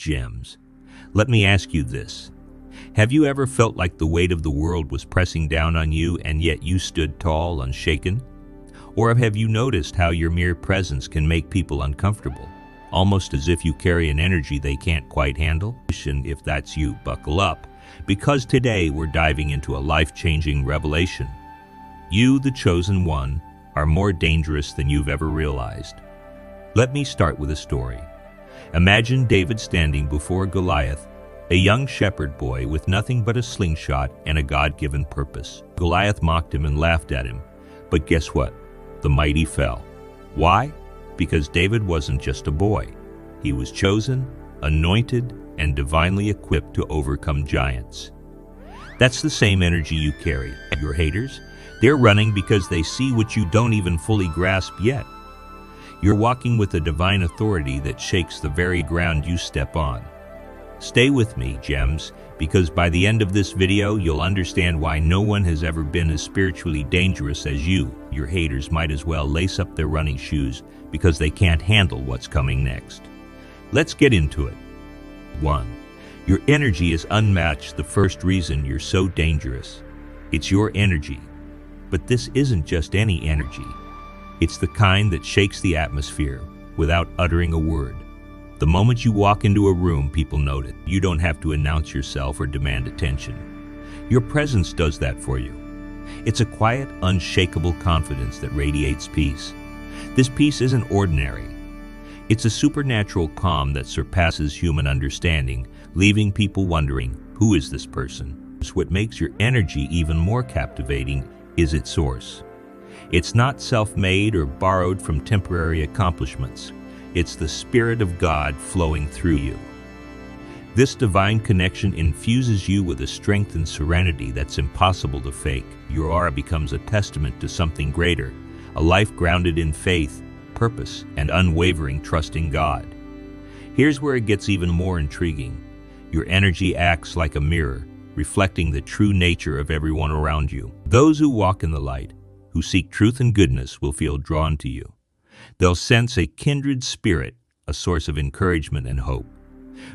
gems. Let me ask you this. Have you ever felt like the weight of the world was pressing down on you and yet you stood tall, unshaken? Or have you noticed how your mere presence can make people uncomfortable, almost as if you carry an energy they can't quite handle? If that's you, buckle up, because today we're diving into a life-changing revelation. You, the chosen one, are more dangerous than you've ever realized. Let me start with a story. Imagine David standing before Goliath, a young shepherd boy with nothing but a slingshot and a God-given purpose. Goliath mocked him and laughed at him, but guess what? The mighty fell. Why? Because David wasn't just a boy. He was chosen, anointed, and divinely equipped to overcome giants. That's the same energy you carry. Your haters, they're running because they see what you don't even fully grasp yet. You're walking with a divine authority that shakes the very ground you step on. Stay with me, gems, because by the end of this video, you'll understand why no one has ever been as spiritually dangerous as you. Your haters might as well lace up their running shoes because they can't handle what's coming next. Let's get into it. 1. Your energy is unmatched. The first reason you're so dangerous. It's your energy. But this isn't just any energy. It's the kind that shakes the atmosphere without uttering a word. The moment you walk into a room, people note it. You don't have to announce yourself or demand attention. Your presence does that for you. It's a quiet, unshakable confidence that radiates peace. This peace isn't ordinary. It's a supernatural calm that surpasses human understanding, leaving people wondering, who is this person? What makes your energy even more captivating is its source. It's not self-made or borrowed from temporary accomplishments. It's the Spirit of God flowing through you. This divine connection infuses you with a strength and serenity that's impossible to fake. Your aura becomes a testament to something greater, a life grounded in faith, purpose, and unwavering trust in God. Here's where it gets even more intriguing. Your energy acts like a mirror, reflecting the true nature of everyone around you. Those who walk in the light, who seek truth and goodness, will feel drawn to you. They'll sense a kindred spirit, a source of encouragement and hope.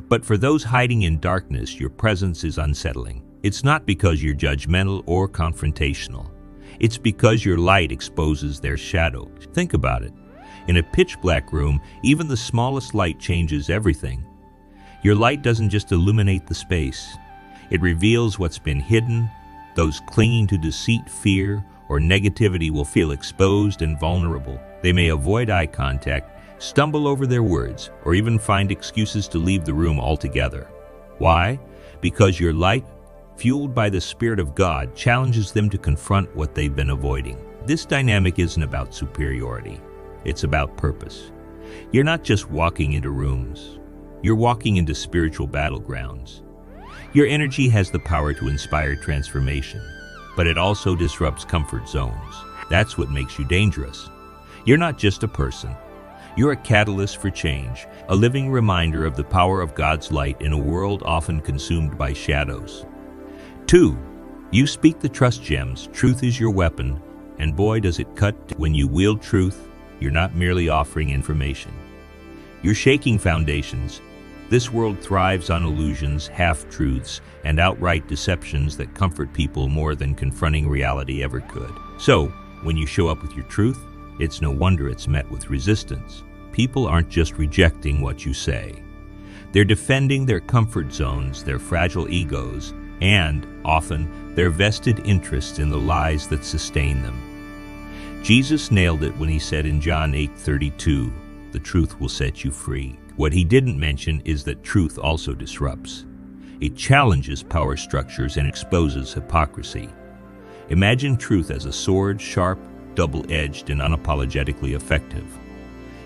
But for those hiding in darkness, your presence is unsettling. It's not because you're judgmental or confrontational. It's because your light exposes their shadow. Think about it. In a pitch-black room, even the smallest light changes everything. Your light doesn't just illuminate the space. It reveals what's been hidden. Those clinging to deceit, fear, or negativity will feel exposed and vulnerable. They may avoid eye contact, stumble over their words, or even find excuses to leave the room altogether. Why? Because your light, fueled by the Spirit of God, challenges them to confront what they've been avoiding. This dynamic isn't about superiority. It's about purpose. You're not just walking into rooms. You're walking into spiritual battlegrounds. Your energy has the power to inspire transformation, but it also disrupts comfort zones. That's what makes you dangerous. You're not just a person. You're a catalyst for change, a living reminder of the power of God's light in a world often consumed by shadows. 2. You speak the trust gems. Truth is your weapon, and boy does it cut. When you wield truth, you're not merely offering information. You're shaking foundations. This world thrives on illusions, half-truths, and outright deceptions that comfort people more than confronting reality ever could. So, when you show up with your truth, it's no wonder it's met with resistance. People aren't just rejecting what you say. They're defending their comfort zones, their fragile egos, and, often, their vested interests in the lies that sustain them. Jesus nailed it when he said in John 8:32, "The truth will set you free." What he didn't mention is that truth also disrupts. It challenges power structures and exposes hypocrisy. Imagine truth as a sword, sharp, double-edged, and unapologetically effective.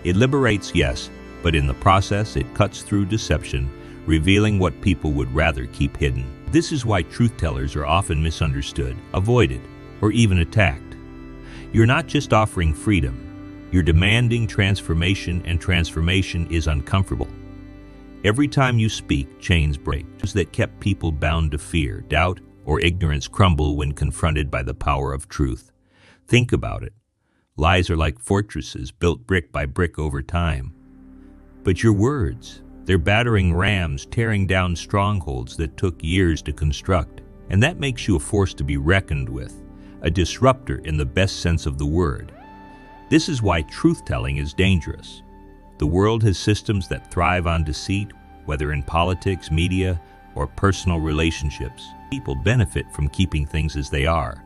It liberates, yes, but in the process it cuts through deception, revealing what people would rather keep hidden. This is why truth-tellers are often misunderstood, avoided, or even attacked. You're not just offering freedom, you're demanding transformation, and transformation is uncomfortable. Every time you speak, chains break. That kept people bound to fear, doubt, or ignorance crumble when confronted by the power of truth. Think about it. Lies are like fortresses built brick by brick over time. But your words, They're battering rams, tearing down strongholds that took years to construct. And that makes you a force to be reckoned with, a disruptor in the best sense of the word. This is why truth-telling is dangerous. The world has systems that thrive on deceit, whether in politics, media, or personal relationships. People benefit from keeping things as they are.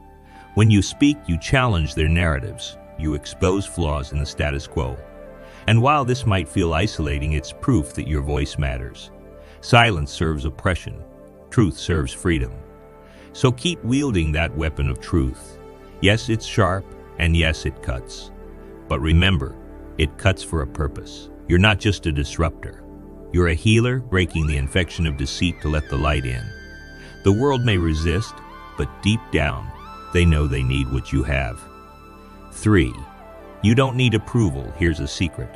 When you speak, you challenge their narratives. You expose flaws in the status quo. And while this might feel isolating, it's proof that your voice matters. Silence serves oppression. Truth serves freedom. So keep wielding that weapon of truth. Yes, it's sharp, and yes, it cuts. But remember, it cuts for a purpose. You're not just a disruptor. You're a healer breaking the infection of deceit to let the light in. The world may resist, but deep down, they know they need what you have. 3. You don't need approval. Here's a secret.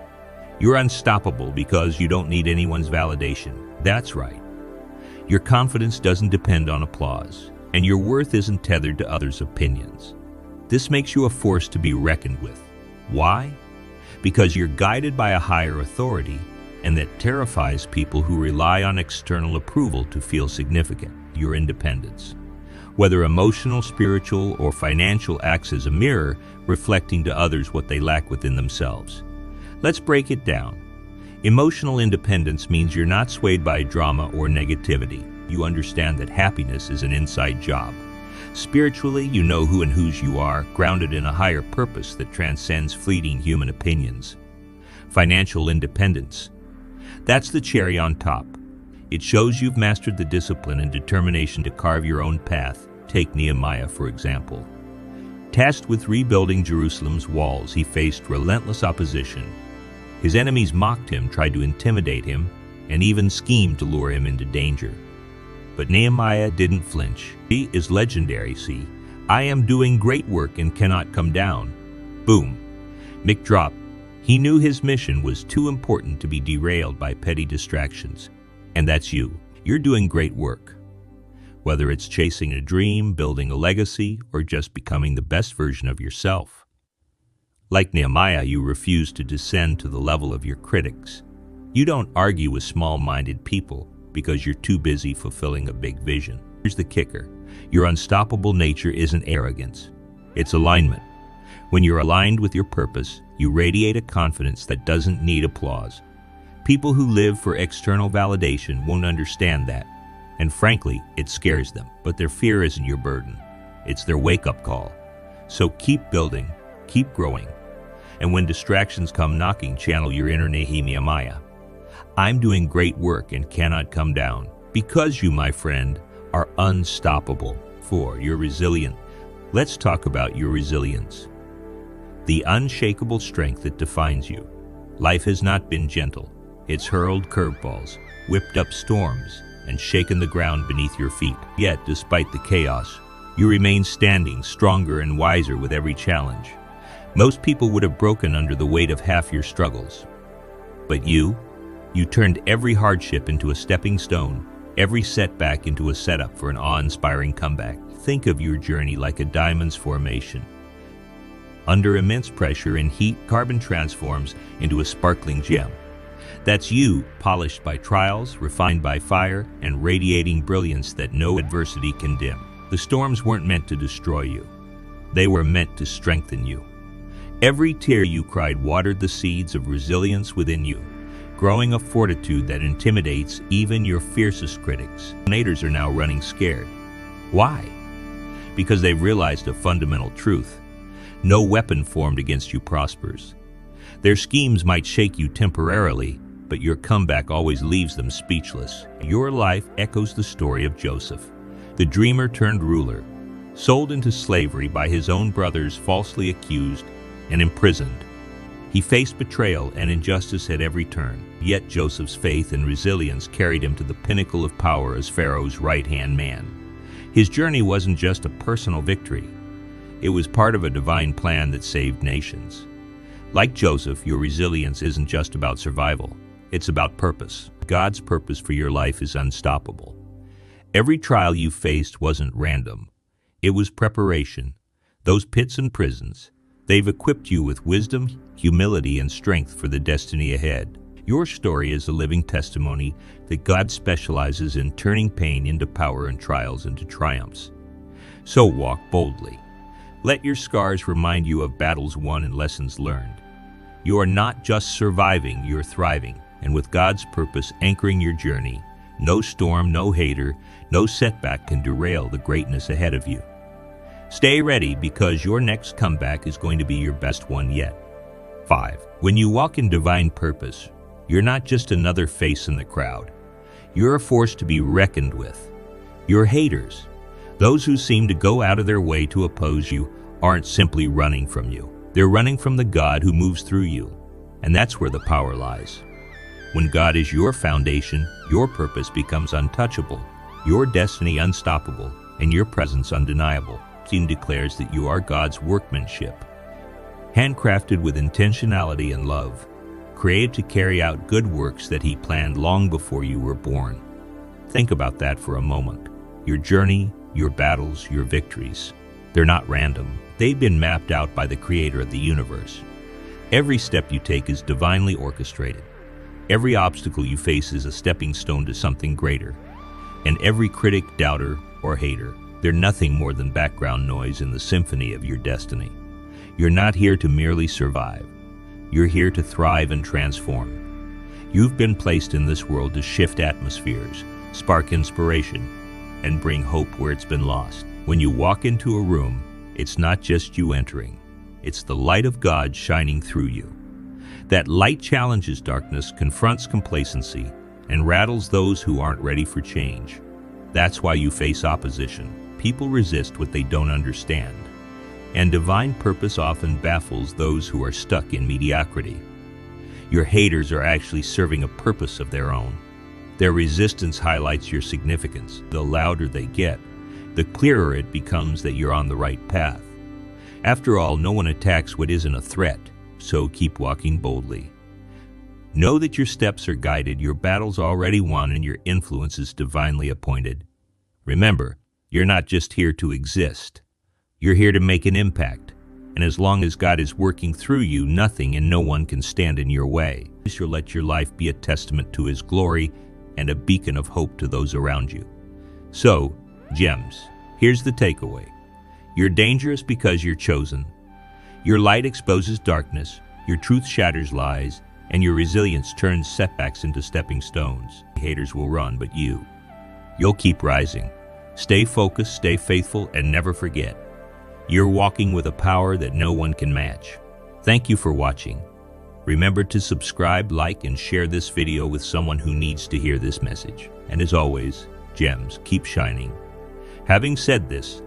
You're unstoppable because you don't need anyone's validation. That's right. Your confidence doesn't depend on applause, and your worth isn't tethered to others' opinions. This makes you a force to be reckoned with. Why? Because you're guided by a higher authority, and that terrifies people who rely on external approval to feel significant. Your independence, whether emotional, spiritual, or financial, acts as a mirror, reflecting to others what they lack within themselves. Let's break it down. Emotional independence means you're not swayed by drama or negativity. You understand that happiness is an inside job. Spiritually, you know who and whose you are, grounded in a higher purpose that transcends fleeting human opinions. Financial independence. That's the cherry on top. It shows you've mastered the discipline and determination to carve your own path. Take Nehemiah, for example. Tasked with rebuilding Jerusalem's walls, he faced relentless opposition. His enemies mocked him, tried to intimidate him, and even schemed to lure him into danger. But Nehemiah didn't flinch. He is legendary, see. I am doing great work and cannot come down. Boom. Mic drop. He knew his mission was too important to be derailed by petty distractions. And that's you. You're doing great work. Whether it's chasing a dream, building a legacy, or just becoming the best version of yourself. Like Nehemiah, you refuse to descend to the level of your critics. You don't argue with small-minded people because you're too busy fulfilling a big vision. Here's the kicker. Your unstoppable nature isn't arrogance. It's alignment. When you're aligned with your purpose, you radiate a confidence that doesn't need applause. People who live for external validation won't understand that. And frankly, it scares them. But their fear isn't your burden. It's their wake-up call. So keep building, keep growing. And when distractions come knocking, channel your inner Nehemiah. I'm doing great work and cannot come down. Because you, my friend, are unstoppable. 4. You're resilient. Let's talk about your resilience. The unshakable strength that defines you. Life has not been gentle. It's hurled curveballs, whipped up storms, and shaken the ground beneath your feet. Yet, despite the chaos, you remain standing, stronger and wiser with every challenge. Most people would have broken under the weight of half your struggles. But you turned every hardship into a stepping stone, every setback into a setup for an awe-inspiring comeback. Think of your journey like a diamond's formation. Under immense pressure and heat, carbon transforms into a sparkling gem. That's you, polished by trials, refined by fire, and radiating brilliance that no adversity can dim. The storms weren't meant to destroy you. They were meant to strengthen you. Every tear you cried watered the seeds of resilience within you, growing a fortitude that intimidates even your fiercest critics. Haters are now running scared. Why? Because they've realized a fundamental truth. No weapon formed against you prospers. Their schemes might shake you temporarily, but your comeback always leaves them speechless. Your life echoes the story of Joseph, the dreamer turned ruler, sold into slavery by his own brothers, falsely accused and imprisoned. He faced betrayal and injustice at every turn, yet Joseph's faith and resilience carried him to the pinnacle of power as Pharaoh's right-hand man. His journey wasn't just a personal victory. It was part of a divine plan that saved nations. Like Joseph, your resilience isn't just about survival. It's about purpose. God's purpose for your life is unstoppable. Every trial you faced wasn't random. It was preparation. Those pits and prisons, they've equipped you with wisdom, humility, and strength for the destiny ahead. Your story is a living testimony that God specializes in turning pain into power and trials into triumphs. So walk boldly. Let your scars remind you of battles won and lessons learned. You are not just surviving, you're thriving. And with God's purpose anchoring your journey, no storm, no hater, no setback can derail the greatness ahead of you. Stay ready because your next comeback is going to be your best one yet. 5. When you walk in divine purpose, you're not just another face in the crowd. You're a force to be reckoned with. Your haters, those who seem to go out of their way to oppose you, aren't simply running from you. They're running from the God who moves through you. And that's where the power lies. When God is your foundation, your purpose becomes untouchable, your destiny unstoppable, and your presence undeniable. Scene declares that you are God's workmanship, handcrafted with intentionality and love, created to carry out good works that He planned long before you were born. Think about that for a moment. Your journey, your battles, your victories, they're not random. They've been mapped out by the Creator of the universe. Every step you take is divinely orchestrated. Every obstacle you face is a stepping stone to something greater. And every critic, doubter, or hater, they're nothing more than background noise in the symphony of your destiny. You're not here to merely survive. You're here to thrive and transform. You've been placed in this world to shift atmospheres, spark inspiration, and bring hope where it's been lost. When you walk into a room, it's not just you entering. It's the light of God shining through you. That light challenges darkness, confronts complacency, and rattles those who aren't ready for change. That's why you face opposition. People resist what they don't understand. And divine purpose often baffles those who are stuck in mediocrity. Your haters are actually serving a purpose of their own. Their resistance highlights your significance. The louder they get, the clearer it becomes that you're on the right path. After all, no one attacks what isn't a threat, so keep walking boldly. Know that your steps are guided, your battle's already won, and your influence is divinely appointed. Remember, you're not just here to exist. You're here to make an impact. And as long as God is working through you, nothing and no one can stand in your way. You'll let your life be a testament to His glory and a beacon of hope to those around you. So, gems, here's the takeaway. You're dangerous because you're chosen. Your light exposes darkness, your truth shatters lies, and your resilience turns setbacks into stepping stones. Haters will run, but you'll keep rising. Stay focused, stay faithful, and never forget, you're walking with a power that no one can match. Thank you for watching. Remember to subscribe, like, and share this video with someone who needs to hear this message. And as always, gems, keep shining. Having said this,